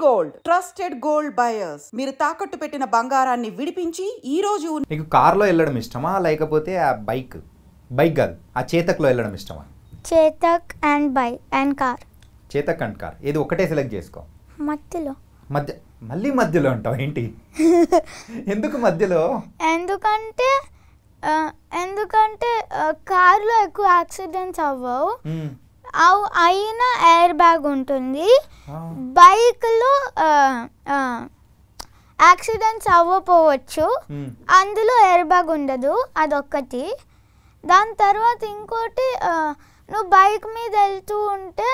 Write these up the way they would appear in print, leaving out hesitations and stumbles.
Gold trusted gold buyers. మీరు తాకట్టు పెట్టిన బంగారాన్ని విడిపించి ఈ రోజు నీకు కార్లో వెళ్ళడం ఇష్టమా లేకపోతే ఆ బైక్ కాదు ఆ చేతక్లో వెళ్ళడం ఇష్టమా? Chetak and car. Chetak and car ఏది ఒకటే సెలెక్ట్ చేసుకో. మళ్ళీ మధ్యలో అంటావు ఏంటి? ఎందుకు మధ్యలో? ఎందుకంటే కార్లో ఎక్కువ యాక్సిడెంట్స్ అవ్వవు, అయినా ఎయిర్ బ్యాగ్ ఉంటుంది. బైక్లో యాక్సిడెంట్స్ అవ్వకపోవచ్చు, అందులో ఎయిర్ బ్యాగ్ ఉండదు, అదొక్కటి. దాని తర్వాత ఇంకోటి, నువ్వు బైక్ మీద వెళ్తూ ఉంటే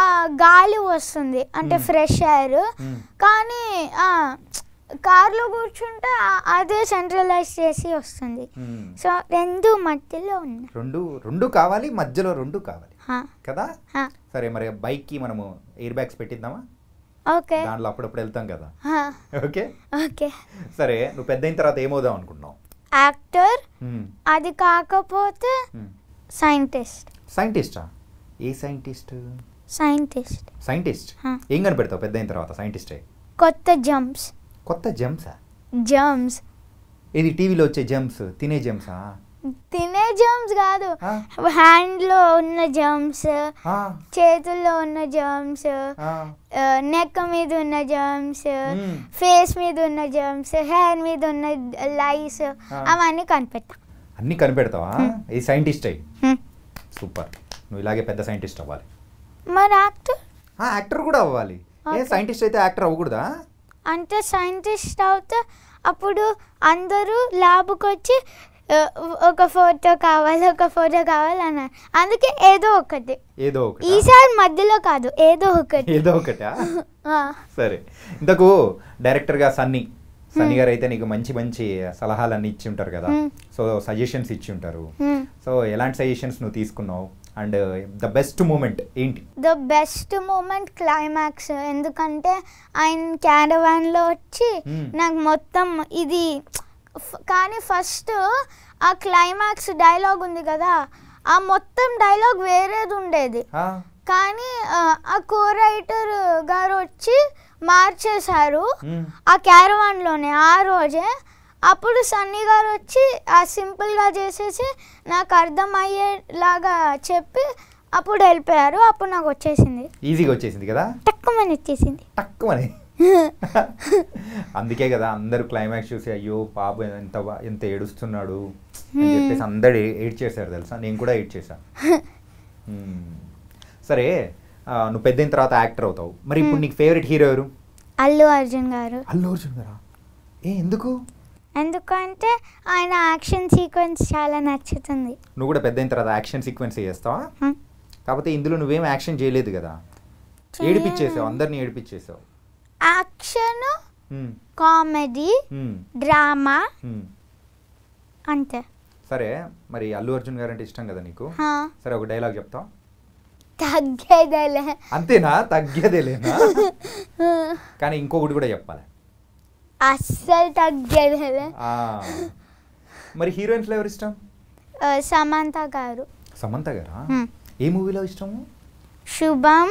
ఆ గాలి వస్తుంది, అంటే ఫ్రెష్ ఎయిర్. కానీ కార్లో కూర్చుంటే అదే సెంట్రలైజ్ చేసి వస్తుంది. సో రెండు మధ్యలో ఉన్నాయి. రెండు కావాలి, మధ్యలో రెండు కావాలి కదా. సరే, మరి బైక్ కి మనము ఎయిర్ బ్యాగ్స్ పెట్టిద్దామా? ఓకే, దాంట్లో అప్పుడప్పుడు వెళ్తాం కదా. Okay okay. సరే, నువ్వు పెద్ద అయిన తర్వాత ఏమవుదాం అనుకుంటున్నావు? యాక్టర్, అది కాకపోతే సైంటిస్ట్. సైంటిస్టా? ఏ సైంటిస్ట్? సైంటిస్ట్. ఏం కనిపెడతావు పెద్ద అయిన తర్వాత సైంటిస్టే? కొత్త జంప్స్. కొత్త జంప్సా? జంప్స్ ఇది టీవీలో వచ్చే జంప్స్, తినే జంప్సా? తినే జంప్స్ కాదు, హ్యాండ్లో ఉన్న జంప్స్, చేతుల్లో ఉన్న జంప్స్, నెక్ మీద ఉన్న జంప్స్, ఫేస్ మీద ఉన్న జంప్స్, హెయిర్ మీద ఉన్న లైస్, అవన్నీ కనిపెడతా. అన్ని కనిపెడతావా? ఈ సైంటిస్ట్ అయ్యి సూపర్. నువ్వు ఇలాగే పెద్ద సైంటిస్ట్ అవ్వాలి. మరి యాక్టర్ కూడా అవ్వాలి. ఏ సైంటిస్ట్ అయితే యాక్టర్ అవ్వకూడదా? అంటే సైంటిస్ట్ అవుతే అప్పుడు అందరూ ల్యాబ్కి వచ్చి ఒక ఫోటో కావాలి అన్నారు. అందుకే ఏదో ఒకటి. ఈసారి మధ్యలో కాదు, ఏదో ఒకటా? సరే, ఇంతకు డైరెక్టర్గా సన్నీ గారు అయితే నీకు మంచి మంచి సలహాలన్నీ ఇచ్చి ఉంటారు కదా, సో సజెషన్స్ ఇచ్చి ఉంటారు. సో ఎలాంటి సజెషన్స్ నువ్వు తీసుకున్నావు? అండ్ ద బెస్ట్ మూమెంట్ ఏంటి? The best moment climax. ఎందుకంటే ఆయన క్యారవాన్లో వచ్చి నాకు మొత్తం ఇది, కానీ ఫస్ట్ ఆ క్లైమాక్స్ డైలాగ్ ఉంది కదా, ఆ మొత్తం డైలాగ్ వేరేది ఉండేది, కానీ ఆ కో రైటర్ గారు వచ్చి మార్చేశారు ఆ క్యారవాన్లోనే ఆ రోజే. అప్పుడు సన్నీ గారు వచ్చి ఆ సింపుల్గా చేసేసి నాకు అర్థమయ్యేలాగా చెప్పి అప్పుడు వెళ్ళిపోయారు. అప్పుడు నాకు వచ్చేసింది, ఈజీగా వచ్చేసింది కదా, తక్కువని వచ్చేసింది. అందుకే కదా అందరూ క్లైమాక్స్ చూసి అయ్యో పాప ఎంత ఏడుస్తున్నాడు అని చెప్పేసి అందరు ఏడ్ చేశారు తెలుసా. నేను కూడా ఏడ్ చేశాను. సరే, నువ్వు పెద్దయిన తర్వాత యాక్టర్ అవుతావు. మరి ఇప్పుడు నీకు ఫేవరెట్ హీరో ఎవరు? అల్లు అర్జున్ గారు. ఎందుకు? ఎందుకంటే ఆయన యాక్షన్ సీక్వెన్స్ చాలా నచ్చుతుంది. నువ్వు కూడా పెద్దయిన తర్వాత యాక్షన్ సీక్వెన్స్ చేస్తావా? కాకపోతే ఇందులో నువ్వేం యాక్షన్ చేయలేదు కదా, ఏడిపించేసావు, అందరినీ ఏడిపించేసావు. యాక్షన్, కామెడీ, డ్రామా అంతే. సరే, మరి అల్లు అర్జున్ గారు అంటే ఇష్టం కదా నీకు. సరే, ఒక డైలాగ్ చెప్తావు? తగ్గేదేలే. అంతేనా? తగ్గేదేలేనా? కానీ ఇంకొకటి కూడా చెప్పాలి. అస్సలు తగ్గేదేలే. మరి హీరోయిన్స్ ఎవరు ఇష్టం? సమంత గారు. సమంత గారా? ఏ మూవీలో ఇష్టము? శుభం,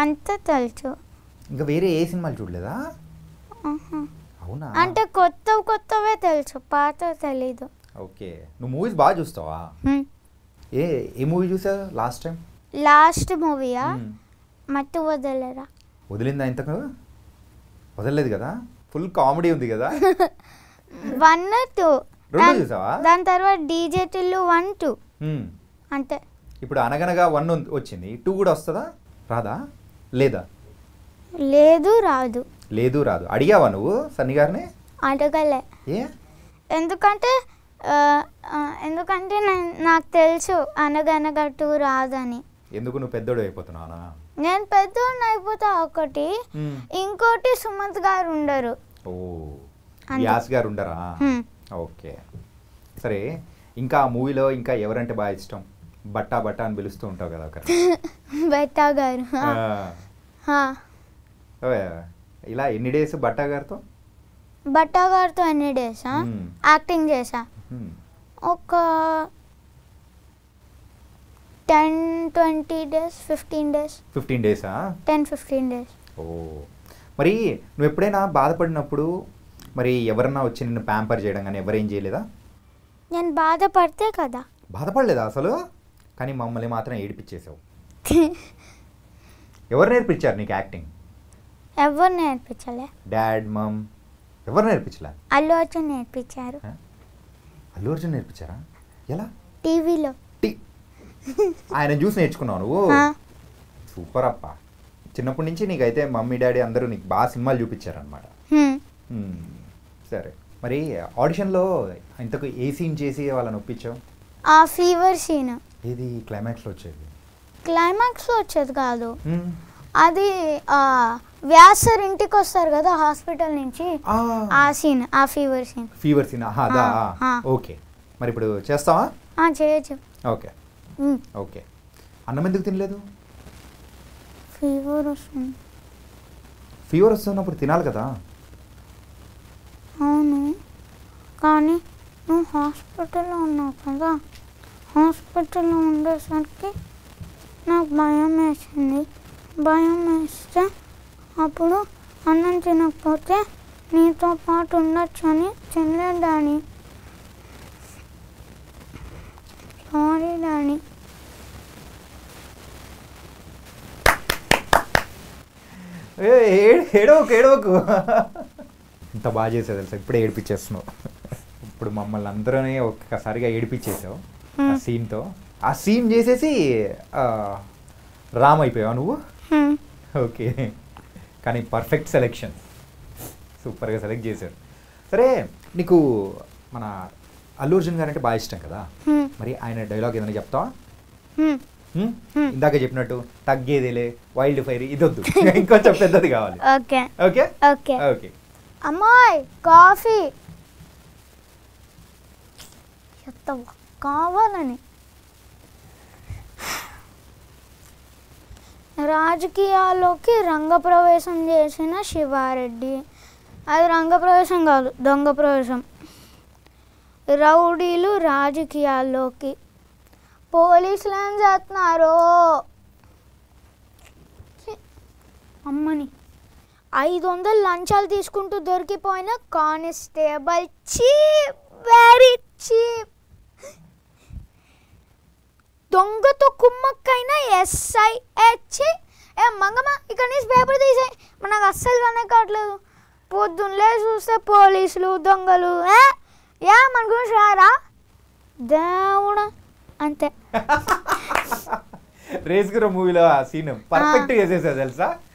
అంత తెలుసు. ఇంకా వేరే ఏ సినిమాలు చూడలేదా? అవునా? అంటే కొత్తవే తెలుసు, పాత తెలీదు. ఓకే, నువ్వు మూవీస్ బాగా చూస్తావా? ఏ మూవీ చూసావు లాస్ట్ టైం? లాస్ట్ మూవీయా? మత్తు వదలరా. వదిలిందా? ఇంతకు వదలలేదు కదా, ఫుల్ కామెడీ ఉంది కదా. 1, 2 రెండు చూసావా? దాని తర్వాత డీజే టిల్లు 1, 2 అంతే. ఇప్పుడు అనగనగా 1 వచ్చింది, 2 కూడా వస్తుందా? రాదా? లేదా? లేదు రాదు. అడిగావా నువ్వు సన్నీ గారిని? అడగలే. ఎందుకంటే నాకు తెలుసు అనగనగా 2 రాదని. ఎందుకు? నువ్వు పెద్దోడు అయిపోతున్నావా? నేను పెద్దోడిని అయిపోతా ఒకటి, ఇంకోటి సుమంత్ గారు ఉండరు. వ్యాస్ గారు ఉండరా? ఓకే, సరే. ఇంకా మూవీలో ఇంకా ఎవరంటే బాగా ఇష్టం? బట్టా అని పిలుస్తూ ఉంటావు కదా ఒకరు. బట్టా గారు. ఇలా ఎన్ని డేస్ బట్టా గారితో ఎన్ని డేస్ యాక్టింగ్ చేసా? ఒక 10-20 days, 15 days. 15 డేసా? 10-15 days. ఓ, మరి నువ్వు ఎప్పుడైనా బాధపడినప్పుడు మరి ఎవరన్నా వచ్చి నిన్ను ప్యాంపర్ చేయడం కానీ ఎవరేం చేయలేదా? నేను బాధపడితే కదా. బాధపడలేదా అసలు? కానీ మమ్మల్ని మాత్రం ఏడిపించేసావు. ఎవరు నేర్పించారు నీకు యాక్టింగ్? ఎవరు నేర్పించలే. డాడ్, మమ్ ఎవరు నేర్పించలే? అల్లు అర్జున్ నేర్పించారు. అల్లు అర్జున్ నేర్పించారా? ఎలా? టీవీలో. ఆయన చూసి నేర్చుకున్నావు నువ్వు? సూపర్ అప్ప. చిన్నప్పటి నుంచి నీకైతే మమ్మీ డాడీ అందరూ నీకు బాగా సినిమాలు చూపించారనమాట. సరే, మరి ఆడిషన్లో ఇంతకు ఏ సీన్ చేసి వాళ్ళని ఒప్పించావు? ఆ ఫీవర్ సీన్. ఏది క్లైమాక్స్లో వచ్చేది? క్లైమాక్స్లో వచ్చేది కాదు, అది వ్యాసర్ ఇంటికి వస్తారు కదా హాస్పిటల్ నుంచి, ఆ సీన్, ఆ ఫీవర్ సీన్. ఫీవర్ సీన్, అదా? ఓకే, మరి ఇప్పుడు చేస్తావా? చేయొచ్చు. Okay okay. అన్నం ఎందుకు తినలేదు? ఫీవర్ వస్తుంది. ఫీవర్ వస్తున్నప్పుడు తినాలి కదా. అవును, కానీ నువ్వు హాస్పిటల్లో ఉన్నావు కదా, హాస్పిటల్లో ఉండేసరికి నాకు భయం వేసింది. భయం వేస్తే అప్పుడు అన్నం తినకపోతే నీతో పాటు ఉండొచ్చు అని తినలేదు డానీ. Sorry Danny. ఏడవకు. ఇంత బాగా చేసావు తెలుసా, ఇప్పుడే ఏడిపించేస్తున్నావు. ఇప్పుడు మమ్మల్ని అందరినీ ఒక్కసారిగా ఏడిపించేసావు ఆ సీన్తో. ఆ సీన్ చేసేసి రామ్ అయిపోయావు నువ్వు. ఓకే, కానీ పర్ఫెక్ట్ సెలెక్షన్, సూపర్గా సెలెక్ట్ చేశారు. సరే, నీకు మన అల్లు అర్జున్ గారు అంటే బాగా ఇష్టం కదా, మరి ఆయన డైలాగ్ ఏదైనా చెప్తావా? ఇందాక చెప్పినట్టు తగ్గేదేలే, వైల్డ్ ఫైర్, ఇదొద్దు, ఇంకొంచెం పెద్దది కావాలి. Okay okay okay okay. అమ్మాయి కాఫీ చెప్తావా? కావాలని. రాజకీయాల్లోకి రంగప్రవేశం చేసిన శివారెడ్డి. అది రంగప్రవేశం కాదు, దొంగ ప్రవేశం. రౌడీలు రాజకీయాల్లోకి. పోలీసులు ఏం చేస్తున్నారు? అమ్మని 500 లంచాలు తీసుకుంటూ దొరికిపోయిన కానిస్టేబుల్. Cheap, very cheap. దొంగతో కుమ్మక్కైన ఎస్ఐ. ఏ మంగమ్మ, ఇక్కడ నుంచి పేపర్ తీసాయి, నాకు అస్సలు కానీ కావట్లేదు. పొద్దున్నలే చూస్తే పోలీసులు, దొంగలు. మన గురించి రారా దేవుడా? అంతే. రేస్ గుర్రం మూవీలో ఆ సీన్ పర్ఫెక్ట్ చేసేసా తెలుసా.